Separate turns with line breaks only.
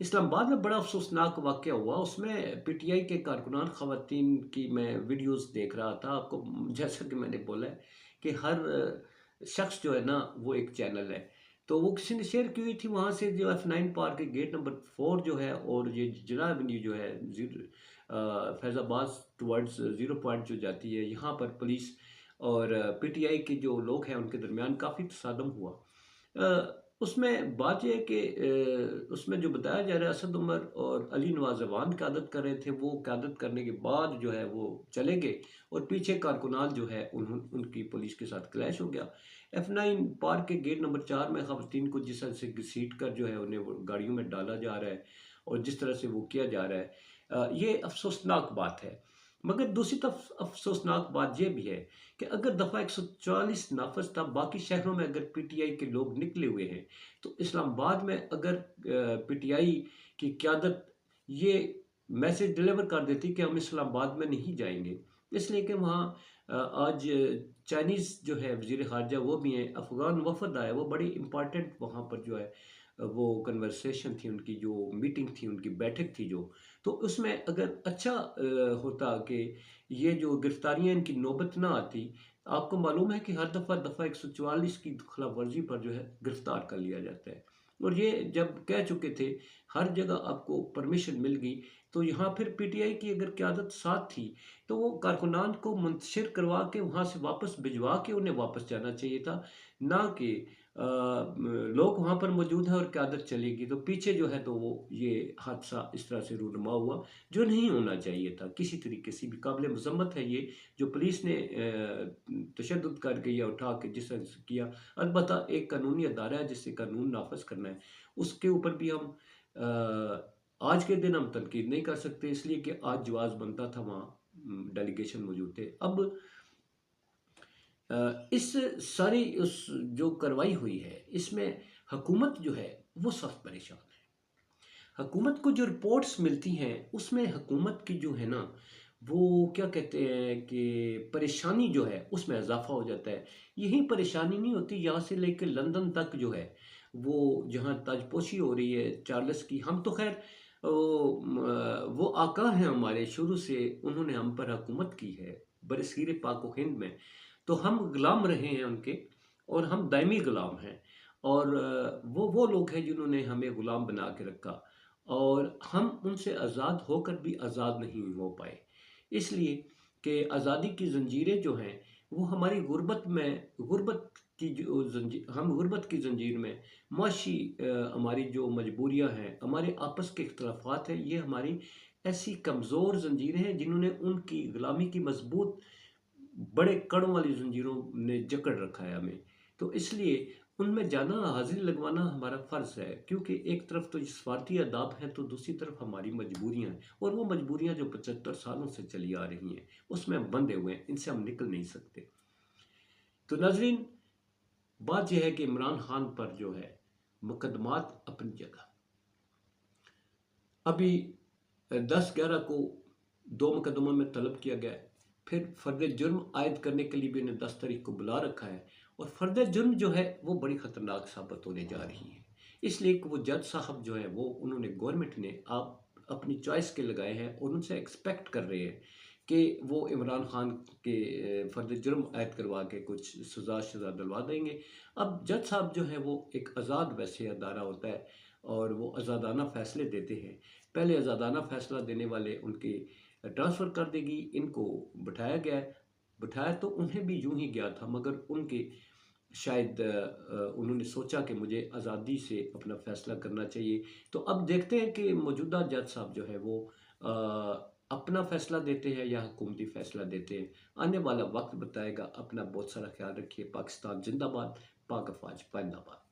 اسلام آباد میں بڑا افسوسناک واقعہ ہوا، اس میں پی ٹی آئی کے کارکنان خواتین کی میں ویڈیوز دیکھ رہا تھا. آپ کو جیسا کہ میں نے بولا ہے کہ ہر شخص جو ہے نا وہ ایک چینل ہے، تو وہ کسی نے شیئر کی ہوئی تھی. وہاں سے جو F9 پارک کے گیٹ نمبر 4 جو ہے اور یہ جناب ایونیو جو ہے فیض آباد ٹورڈز زیرو پوائنٹ جو جاتی ہے، یہاں پر پولیس اور پی ٹی آئی کے جو لوگ ہیں ان کے درمیان کافی تصادم ہوا. اس میں بات یہ ہے کہ اس میں جو بتایا جا رہا ہے اسد عمر اور علی نواز اعوان قیادت کر رہے تھے، وہ قیادت کرنے کے بعد جو ہے وہ چلے گئے اور پیچھے کارکنان جو ہے ان کی پولیس کے ساتھ کلیش ہو گیا. F9 پارک کے گیٹ نمبر 4 میں خواتین کو جس طرح سے گھسیٹ کر جو ہے انہیں وہ گاڑیوں میں ڈالا جا رہا ہے اور جس طرح سے وہ کیا جا رہا ہے، یہ افسوسناک بات ہے. مگر دوسری طرف افسوسناک بات یہ بھی ہے کہ اگر دفعہ 144 نافذ تھا، باقی شہروں میں اگر پی ٹی آئی کے لوگ نکلے ہوئے ہیں، تو اسلام آباد میں اگر پی ٹی آئی کی قیادت یہ میسج ڈیلیور کر دیتی کہ ہم اسلام آباد میں نہیں جائیں گے، اس لیے کہ وہاں آج چائنیز جو ہے وزیر خارجہ وہ بھی ہیں، افغان وفد آئے، وہ بڑی امپارٹنٹ وہاں پر جو ہے وہ کنورسیشن تھی، ان کی جو میٹنگ تھی، ان کی بیٹھک تھی جو، تو اس میں اگر اچھا ہوتا کہ یہ جو گرفتاریاں ان کی نوبت نہ آتی. آپ کو معلوم ہے کہ ہر دفعہ 144 کی خلاف ورزی پر جو ہے گرفتار کر لیا جاتا ہے، اور یہ جب کہہ چکے تھے ہر جگہ آپ کو پرمیشن مل گئی، تو یہاں پھر پی ٹی آئی کی اگر قیادت ساتھ تھی تو وہ کارکنان کو منتشر کروا کے وہاں سے واپس بھجوا کے انہیں واپس جانا چاہیے تھا، نہ کہ لوگ وہاں پر موجود ہیں اور قیادت چلے گی تو پیچھے جو ہے تو وہ یہ حادثہ اس طرح سے رونما ہوا جو نہیں ہونا چاہیے تھا. کسی طریقے سے بھی قابل مذمت ہے یہ جو پولیس نے تشدد کر کے یا اٹھا کے جس طرح سے کیا. البتہ ایک قانونی ادارہ ہے جس سے قانون نافذ کرنا ہے، اس کے اوپر بھی ہم آج کے دن ہم تنقید نہیں کر سکتے، اس لیے کہ آج جواز بنتا تھا، وہاں ڈیلیگیشن موجود تھے. اب اس ساری اس جو کروائی ہوئی ہے اس میں حکومت جو ہے وہ سخت پریشان ہے. حکومت کو جو رپورٹس ملتی ہیں اس میں حکومت کی جو ہے نا وہ کیا کہتے ہیں کہ پریشانی جو ہے اس میں اضافہ ہو جاتا ہے. یہی پریشانی نہیں ہوتی، یہاں سے لے کے لندن تک جو ہے وہ جہاں تاج پوشی ہو رہی ہے چارلس کی. ہم تو خیر وہ آقا ہیں ہمارے، شروع سے انہوں نے ہم پر حکومت کی ہے برصغیر پاک و ہند میں، تو ہم غلام رہے ہیں ان کے اور ہم دائمی غلام ہیں. اور وہ لوگ ہیں جنہوں نے ہمیں غلام بنا کے رکھا اور ہم ان سے آزاد ہو کر بھی آزاد نہیں ہو پائے، اس لیے کہ آزادی کی زنجیریں جو ہیں وہ ہماری غربت کی جو ہم غربت کی زنجیر میں معاشی ہماری جو مجبوریاں ہیں، ہمارے آپس کے اختلافات ہیں، یہ ہماری ایسی کمزور زنجیریں ہیں جنہوں نے ان کی غلامی کی مضبوط بڑے کڑوں والی زنجیروں نے جکڑ رکھا ہے ہمیں. تو اس لیے ان میں جانا حاضری لگوانا ہمارا فرض ہے، کیونکہ ایک طرف تو سفارتی آداب ہیں تو دوسری طرف ہماری مجبوریاں ہیں، اور وہ مجبوریاں جو 75 سالوں سے چلی آ رہی ہیں اس میں ہم بندھے ہوئے ہیں، ان سے ہم نکل نہیں سکتے. تو ناظرین، بات یہ ہے کہ عمران خان پر جو ہے مقدمات اپنی جگہ، ابھی 10/11 کو 2 مقدموں میں طلب کیا گیا ہے، پھر فرد جرم عائد کرنے کے لیے بھی انہیں 10 تاریخ کو بلا رکھا ہے، اور فرد جرم جو ہے وہ بڑی خطرناک ثابت ہونے جا رہی ہے، اس لیے کہ وہ جج صاحب جو ہے وہ انہوں نے گورنمنٹ نے آپ اپنی چوائس کے لگائے ہیں اور ان سے ایکسپیکٹ کر رہے ہیں کہ وہ عمران خان کے فرد جرم عائد کروا کے کچھ سزا دلوا دیں گے. اب جج صاحب جو ہے وہ ایک آزاد ویسے ادارہ ہوتا ہے اور وہ آزادانہ فیصلے دیتے ہیں. پہلے آزادانہ فیصلہ دینے والے ان کے ٹرانسفر کر دے گی، ان کو بٹھایا گیا ہے. بٹھایا تو انہیں بھی یوں ہی گیا تھا، مگر ان کے شاید انہوں نے سوچا کہ مجھے آزادی سے اپنا فیصلہ کرنا چاہیے. تو اب دیکھتے ہیں کہ موجودہ جج صاحب جو ہے وہ اپنا فیصلہ دیتے ہیں یا حکومتی فیصلہ دیتے ہیں. آنے والا وقت بتائے گا. اپنا بہت سارا خیال رکھیے. پاکستان زندہ باد، پاک افواج پائندہ باد.